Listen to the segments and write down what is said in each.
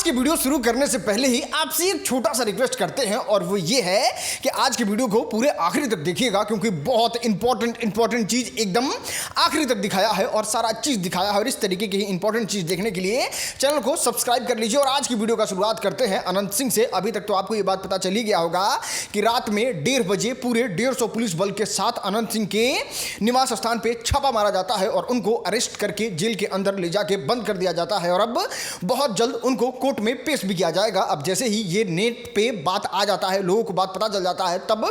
की वीडियो शुरू करने से पहले ही आपसे एक छोटा सा रिक्वेस्ट करते हैं और वो ये है कि आज की वीडियो को पूरे आखिरी तक देखिएगा, क्योंकि बहुत इंपॉर्टेंट चीज एकदम आखिरी तक दिखाया है और सारा चीज दिखाया है। और इस तरीके की इंपॉर्टेंट चीज देखने के लिए चैनल को सब्सक्राइब कर लीजिए। और आज की वीडियो का शुरुआत करते हैं अनंत सिंह से। अभी तक तो आपको ये बात पता चली गया होगा कि रात में 1:30 बजे पूरे 150 पुलिस बल के साथ अनंत सिंह के निवास स्थान पे छापा मारा जाता है और उनको अरेस्ट करके जेल के अंदर ले जाके बंद कर दिया जाता है। और अब बहुत जल्द उनको कोर्ट में पेश भी किया जाएगा। अब जैसे ही ये नेट पे बात आ जाता है, लोगों को बात पता चल जाता है, तब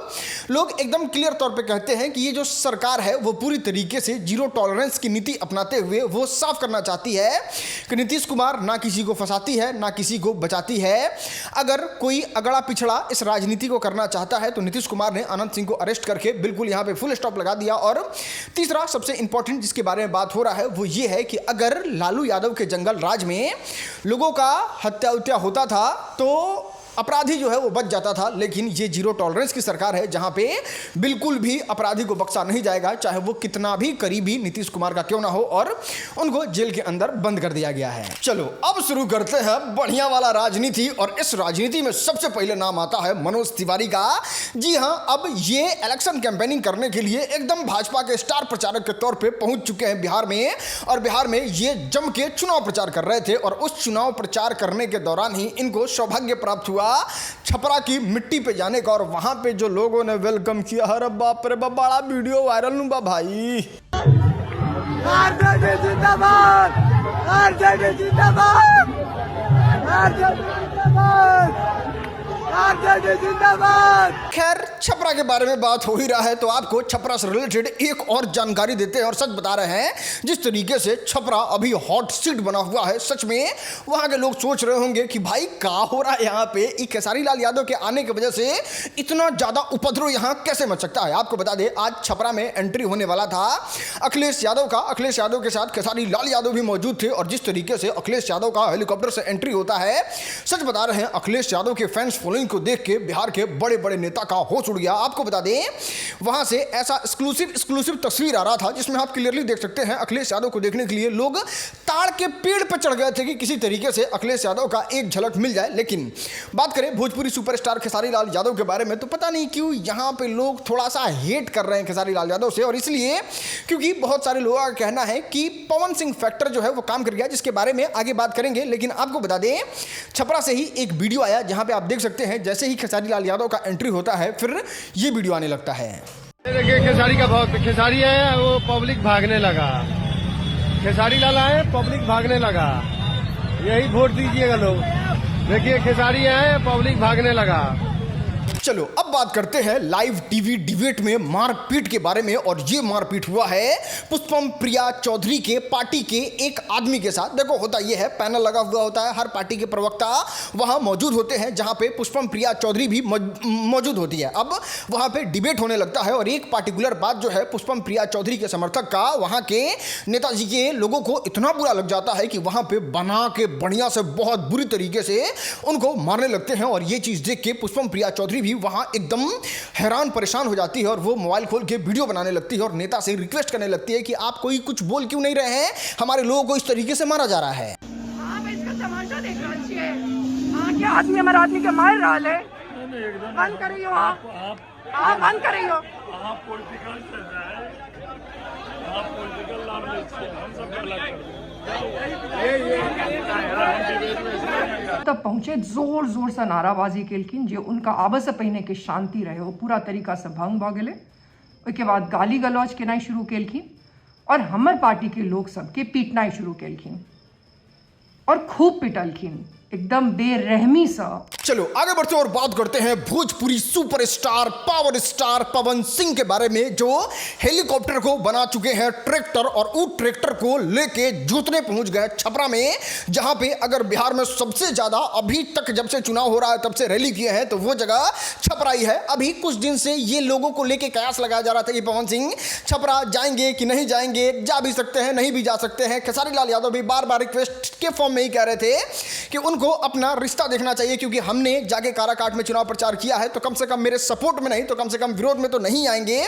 लोग एकदम क्लियर तौर पे कहते हैं कि ये जो सरकार है वो पूरी तरीके से जीरो टॉलरेंस की नीति अपनाते हुए वो साफ करना चाहती है कि नीतीश कुमार ना किसी को फंसाती है ना किसी को बचाती है। अगर कोई अगड़ा पिछड़ा इस राजनीति को करना चाहता है तो नीतीश कुमार ने अनंत सिंह को अरेस्ट करके बिल्कुल यहां पे फुल स्टॉप लगा दिया। और तीसरा सबसे इंपॉर्टेंट जिसके बारे में बात हो रहा है वो ये है कि अगर लालू यादव के जंगल राज में लोगों का हत्या उत्या होता था तो अपराधी जो है वो बच जाता था, लेकिन ये जीरो टॉलरेंस की सरकार है जहां पे बिल्कुल भी अपराधी को बख्शा नहीं जाएगा, चाहे वो कितना भी करीबी नीतीश कुमार का क्यों ना हो, और उनको जेल के अंदर बंद कर दिया गया है। चलो अब शुरू करते हैं बढ़िया वाला राजनीति। और इस राजनीति में सबसे पहले नाम आता है मनोज तिवारी का। जी हाँ, अब ये इलेक्शन कैंपेनिंग करने के लिए एकदम भाजपा के स्टार प्रचारक के तौर पर पहुंच चुके हैं बिहार में। और बिहार में ये जम के चुनाव प्रचार कर रहे थे और उस चुनाव प्रचार करने के दौरान ही इनको सौभाग्य प्राप्त हुआ छपरा की मिट्टी पे जाने का। और वहां पे जो लोगों ने वेलकम किया, अरे बाप रे बाप, बड़ा वीडियो वायरल हुआ भाई। आरजेडी जिंदाबाद, आरजेडी जिंदाबाद, आरजेडी जिंदाबाद, आरजेडी जिंदाबाद। खैर, छपरा के बारे में बात हो ही रहा है तो आपको छपरा से रिलेटेड एक और जानकारी देते हैं। और सच बता रहे हैं, जिस तरीके से छपरा अभी हॉट सीट बना हुआ है, सच में वहां के लोग सोच रहे होंगे कि भाई क्या हो रहा है यहाँ पे। खेसारी लाल यादव के आने की वजह से इतना ज्यादा उपद्रव यहाँ कैसे मच सकता है। आपको बता दें, आज छपरा में एंट्री होने वाला था अखिलेश यादव का। अखिलेश यादव के साथ खेसारी लाल यादव भी मौजूद थे। और जिस तरीके से अखिलेश यादव का हेलीकॉप्टर से एंट्री होता है, सच बता रहे हैं, अखिलेश यादव के फैंस फॉलोइंग को देख के बिहार के बड़े बड़े नेता का होश उड़ गया। आपको बता दें, वहां से ऐसा एक्सक्लूसिव तस्वीर आ रहा था जिसमें आप क्लियरली देख सकते हैं अखिलेश यादव को देखने के लिए लोग ताड़ के पेड़ पर चढ़ गए थे कि किसी तरीके से अखिलेश यादव का एक झलक मिल जाए। लेकिन बात करें भोजपुरी सुपरस्टार खेसारी लाल यादव के बारे में तो पता नहीं क्यों यहां पे लोग थोड़ा सा हेट कर रहे हैं खेसारी लाल यादव से। और इसलिए क्योंकि बहुत सारे लोगों का कहना है कि पवन सिंह फैक्टर जो है वो काम कर गया, जिसके बारे में आगे बात करेंगे। लेकिन आपको बता दें, छपरा से ही एक वीडियो आया जहां पे आप देख सकते हैं जैसे ही खेसारी लाल यादव का एंट्री होता है फिर ये वीडियो आने लगता है। देखिए, खेसारी का बहुत खेसारी है, वो पब्लिक भागने लगा। खेसारी लाल आए, पब्लिक भागने लगा। यही वोट दीजिएगा लोग। देखिए, खेसारी आए, पब्लिक भागने लगा। चलो अब बात करते हैं लाइव टीवी डिबेट में मारपीट के बारे में। और ये मारपीट हुआ है पुष्पम प्रिया चौधरी के पार्टी के एक आदमी के साथ। देखो, होता यह है, पैनल लगा हुआ होता है, हर पार्टी के प्रवक्ता वहां मौजूद होते हैं, जहां पे पुष्पम प्रिया चौधरी भी मौजूद होती है। अब वहां पे डिबेट होने लगता है और एक पार्टिकुलर बात जो है पुष्पम प्रिया चौधरी के समर्थक का वहां के नेताजी के लोगों को इतना बुरा लग जाता है कि वहां पे बना के बढ़िया से बहुत बुरी तरीके से उनको मारने लगते हैं। और ये चीज देख के पुष्पम प्रिया चौधरी भी वहां एकदम हैरान परेशान हो जाती है और वो मोबाइल खोल के वीडियो बनाने लगती है और नेता से रिक्वेस्ट करने लगती है कि आप कोई कुछ बोल क्यों नहीं रहे हैं, हमारे लोगों को इस तरीके से मारा जा रहा है। आप इसका तमाशा देख रहे छिए। हां, क्या आदमी हमारा आदमी के मार रहा है। बंद करियो, आप बंद करियो। आप पॉलिटिकल चल रहा है, आप पॉलिटिकल लाभ ले छिए, हम सब गलत कर रहे हैं। तब पहुंचे, जोर जोर से नाराबाजी केलखिन जे उनका आबे से पहिने के शांति रहे वो पूरा तरीका से भंग भ गेलै। ओहिके बाद गाली गलौज केनाइ शुरू केलखिन और हमर पार्टी के लोग सबके पीटनाइ शुरू केलखिन और खूब पिटलखिन एकदम बेरहमी सा। चलो आगे बढ़ते और बात करते हैं Bhojpuri superstar power star Pawan Singh के बारे में, जो हेलीकॉप्टर को बना चुके हैं ट्रैक्टर और उस ट्रैक्टर को लेके जोतने पहुंच गए छपरा में, जहां पे अगर बिहार में सबसे ज्यादा अभी तक जब से चुनाव हो रहा है तब से रैली किए हैं तो वो जगह छपरा ही है। अभी कुछ दिन से ये लोगों को लेके कयास लगाया जा रहा था कि पवन सिंह छपरा जाएंगे कि नहीं जाएंगे, जा भी सकते हैं नहीं भी जा सकते हैं। खेसारी लाल यादव भी बार बार रिक्वेस्ट के फॉर्म में ही कह रहे थे कि उनको को अपना रिश्ता देखना चाहिए, क्योंकि हमने जाके काराकाट में चुनाव प्रचार किया है, तो कम से कम मेरे सपोर्ट में नहीं तो कम से कम विरोध में तो नहीं आएंगे।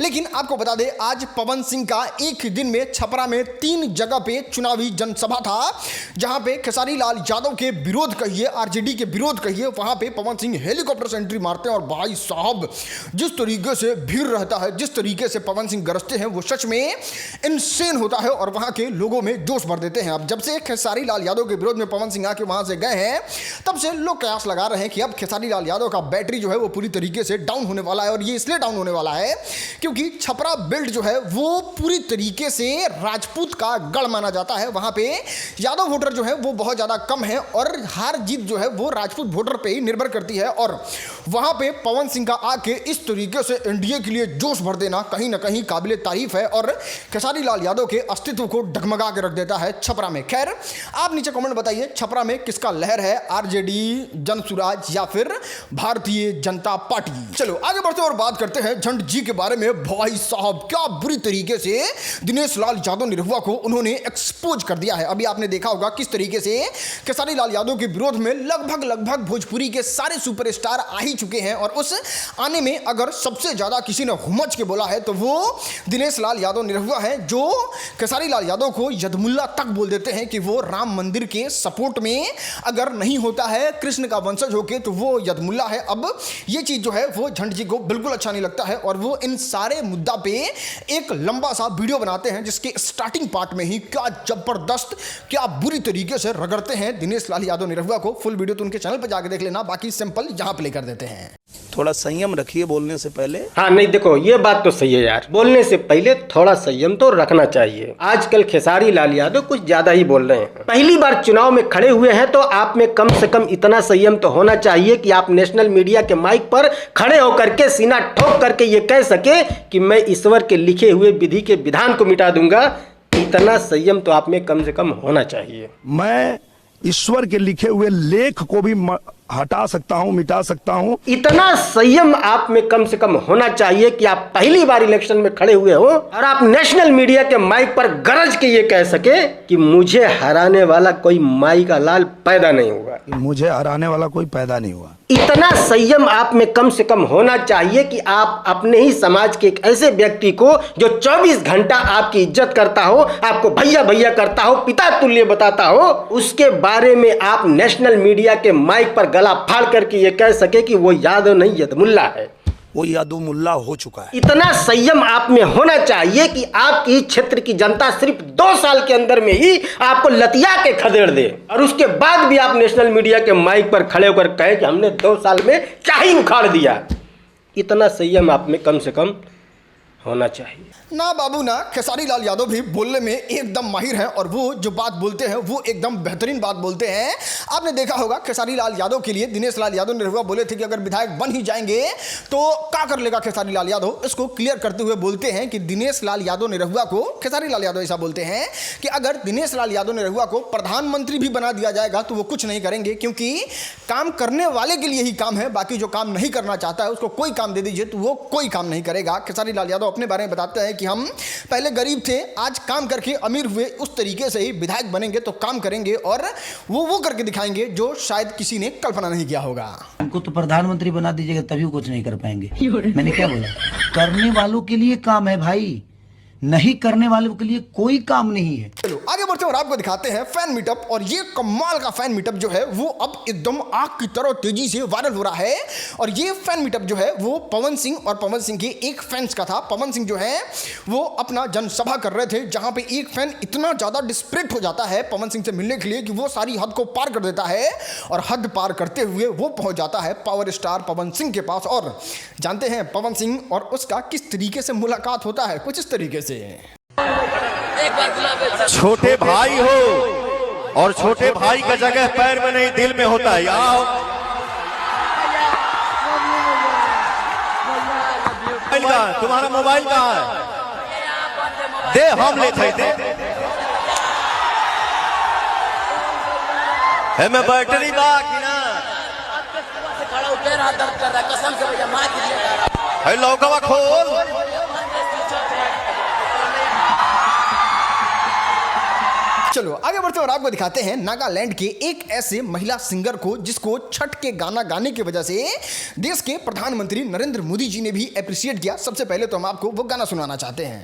लेकिन आपको बता दें, आज पवन सिंह का एक ही दिन में छपरा में 3 जगह पे चुनावी जनसभा था, जहां पे खेसारी लाल यादव के विरोध कहिए, आरजेडी के विरोध कहिए, वहां पे पवन सिंह हेलीकॉप्टर से एंट्री मारते हैं। और भाई साहब, जिस तरीके से भीड़ रहता है, जिस तरीके से पवन सिंह गरजते हैं, वो सच में इनसेन होता है और वहां के लोगों में जोश भर देते हैं। अब जब से खेसारी लाल यादव के विरोध में पवन सिंह आके वहां से गए हैं, तब से लोग कयास लगा रहे हैं कि अब खेसारी लाल यादव का बैटरी जो है वो पूरी तरीके से डाउन होने वाला है। और ये इसलिए डाउन होने वाला है क्योंकि छपरा बेल्ट जो है वो पूरी तरीके से राजपूत का गढ़ माना जाता है। वहां पे यादव वोटर जो है वो बहुत ज्यादा कम है और हार जीत जो है वो राजपूत वोटर पे ही निर्भर करती है। और वहां पे पवन सिंह का आके इस तरीके से एनडीए के लिए जोश भर देना कहीं ना कहीं काबिले तारीफ है और खेसारी लाल यादव के अस्तित्व को डगमगा के रख देता है छपरा में। खैर, आप नीचे कमेंट बताइए, छपरा में किसका लहर है, आरजेडी, जनसुराज या फिर भारतीय जनता पार्टी। चलो आगे बढ़ते और बात करते हैं झंड जी के बारे में। भाई साहब, क्या बुरी तरीके से दिनेश लाल यादव निरहुआ को उन्होंने एक्सपोज कर दिया है। अभी आपने देखा होगा किस तरीके से खेसारी लाल यादव के विरोध में लगभग भोजपुरी के सारे सुपरस्टार आ ही चुके हैं। और उस आने में अगर सबसे ज्यादा किसी ने हुमच के बोला है तो वो दिनेश लाल यादव निरहुआ है, जो खेसारी लाल यादव को यदमुल्ला तक बोल देते हैं कि वो राम मंदिर के सपोर्ट में अगर नहीं होता है कृष्ण का वंशज होके तो वो यदमुल्ला है। अब ये चीज जो है वो झंड जी को बिल्कुल अच्छा नहीं लगता है और वो इन सारे मुद्दा पे एक लंबा सा वीडियो बनाते हैं, जिसके स्टार्टिंग पार्ट में ही क्या जबरदस्त, क्या बुरी तरीके से रगड़ते हैं दिनेश लाल यादव निरहुआ को। फुल वीडियो तो उनके चैनल पर जाके देख लेना, बाकी सिंपल यहां प्ले कर देते हैं। थोड़ा संयम रखिए बोलने से पहले। हाँ नहीं, देखो ये बात तो सही है यार, बोलने से पहले थोड़ा संयम तो रखना चाहिए। आजकल खेसारी लाल यादव कुछ ज्यादा ही बोल रहे हैं। पहली बार चुनाव में खड़े हुए हैं तो आप में कम से कम इतना संयम तो होना चाहिए कि आप नेशनल मीडिया के माइक पर खड़े होकर के सीना ठोक करके ये कह सके कि मैं ईश्वर के लिखे हुए विधि के विधान को मिटा दूंगा। इतना संयम तो आप में कम से कम होना चाहिए। मैं ईश्वर के लिखे हुए लेख को भी हटा सकता हूं, मिटा सकता हूं। इतना संयम आप में कम से कम होना चाहिए कि आप पहली बार इलेक्शन में खड़े हुए हो और आप नेशनल मीडिया के माइक पर गरज के ये कह सके कि मुझे हराने वाला कोई माई का लाल पैदा नहीं हुआ, मुझे हराने वाला कोई पैदा नहीं हुआ। इतना संयम आप में कम से कम होना चाहिए कि आप अपने ही समाज के एक ऐसे व्यक्ति को जो 24 घंटा आपकी इज्जत करता हो, आपको भैया भैया करता हो, पिता तुल्य बताता हो, उसके बारे में आप नेशनल मीडिया के माइक पर गला फाड़ करके ये कह सके कि वो यादव नहीं यदमुल्ला है, वो यादव मुल्ला हो चुका है। इतना संयम आप में होना चाहिए कि आपकी क्षेत्र की जनता सिर्फ 2 साल के अंदर में ही आपको लतिया के खदेड़ दे और उसके बाद भी आप नेशनल मीडिया के माइक पर खड़े होकर कहे कि हमने 2 साल में क्या ही उखाड़ दिया। इतना संयम आप में कम से कम होना चाहिए। ना बाबू ना, खेसारी लाल यादव भी बोलने में एकदम माहिर हैं और वो जो बात बोलते हैं वो एकदम बेहतरीन बात बोलते हैं। आपने देखा होगा खेसारी लाल यादव के लिए दिनेश लाल यादव निरहुआ बोले थे कि अगर विधायक बन ही जाएंगे तो क्या कर लेगा खेसारी लाल यादव। इसको क्लियर करते हुए बोलते हैं कि दिनेश लाल यादव निरहुआ को, खेसारी लाल यादव ऐसा बोलते हैं कि अगर दिनेश लाल यादव निरहुआ को प्रधानमंत्री भी बना दिया जाएगा तो वो कुछ नहीं करेंगे, क्योंकि काम करने वाले के लिए ही काम है, बाकी जो काम नहीं करना चाहता है उसको कोई काम दे दीजिए तो वो कोई काम नहीं करेगा। खेसारी लाल यादव अपने बारे में बताते हैं कि हम पहले गरीब थे, आज काम करके अमीर हुए, उस तरीके से ही विधायक बनेंगे तो काम करेंगे और वो करके दिखाएंगे जो शायद किसी ने कल्पना नहीं किया होगा। हमको तो प्रधानमंत्री बना दीजिएगा तभी कुछ नहीं कर पाएंगे। मैंने क्या बोला? करने वालों के लिए काम है भाई, नहीं करने वालों के लिए कोई काम नहीं है। चलो आगे बढ़ते हैं और आपको दिखाते हैं फैन मीटअप। और ये कमाल का फैन मीटअप जो है वो अब एकदम आग की तरह तेजी से वायरल हो रहा है। और ये फैन मीटअप जो है वो पवन सिंह और पवन सिंह के एक फैंस का था। पवन सिंह जो है वो अपना जनसभा कर रहे थे, जहां पे एक फैन इतना ज्यादा डिस्परेट हो जाता है पवन सिंह से मिलने के लिए कि वो सारी हद को पार कर देता है और हद पार करते हुए वो पहुंच जाता है पावर स्टार पवन सिंह के पास। और जानते हैं पवन सिंह और उसका किस तरीके से मुलाकात होता है, कुछ इस तरीके से। छोटे भाई हो और छोटे भाई का जगह पैर में नहीं दिल में होता है। आओ तुम्हारा मोबाइल कहाँ है? दे, हम लेते दे। है मैं बैटरी बाकी ना है लौकवा खोल। चलो आगे बढ़ते और आपको दिखाते हैं नागालैंड के एक ऐसे महिला सिंगर को जिसको छठ के गाना गाने की वजह से देश के प्रधानमंत्री नरेंद्र मोदी जी ने भी अप्रिशिएट किया। सबसे पहले तो हम आपको वो गाना सुनाना चाहते हैं।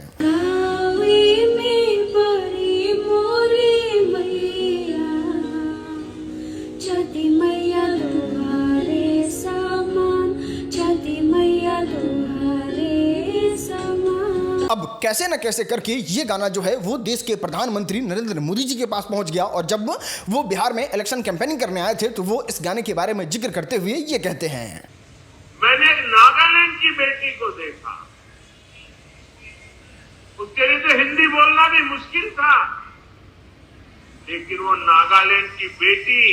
अब कैसे न कैसे करके ये गाना जो है वो देश के प्रधानमंत्री नरेंद्र मोदी जी के पास पहुंच गया और जब वो बिहार में इलेक्शन कैंपेनिंग करने आए थे तो वो इस गाने के बारे में जिक्र करते हुए ये कहते हैं, मैंने नागालैंड की बेटी को देखा, उसके लिए तो हिंदी बोलना भी मुश्किल था, लेकिन वो नागालैंड की बेटी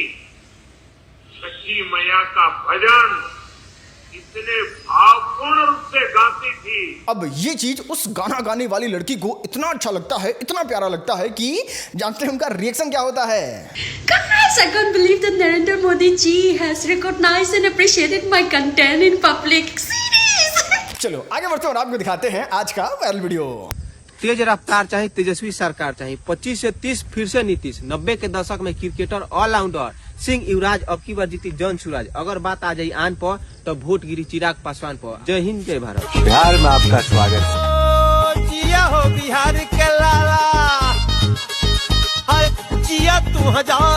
छठी मैया का भजन इतने भावपूर्ण रूप से गाती थी। अब ये चीज उस गाना गाने वाली लड़की को इतना अच्छा लगता है, इतना प्यारा लगता है कि जानते हैं उनका रिएक्शन क्या होता है। Guys, I can't believe that Narendra Modi ji has recognized and appreciated my content in public. Serious? चलो आगे बढ़ते हैं और आपको दिखाते हैं आज का वायरल वीडियो। तेज रफ्तार चाहिए, तेजस्वी सरकार चाहिए, 25 से 30 फिर से नीतीश, 90 के दशक में क्रिकेटर ऑलराउंडर सिंह युवराज, अब की बार जीती जन सूरज। अगर बात आ जाए आन पर तो वोट गिरी चिराग पासवान पर। जय हिंद जय भारत। बिहार में आपका स्वागत है। जिया हो बिहार के लाला, जिया तू हजार।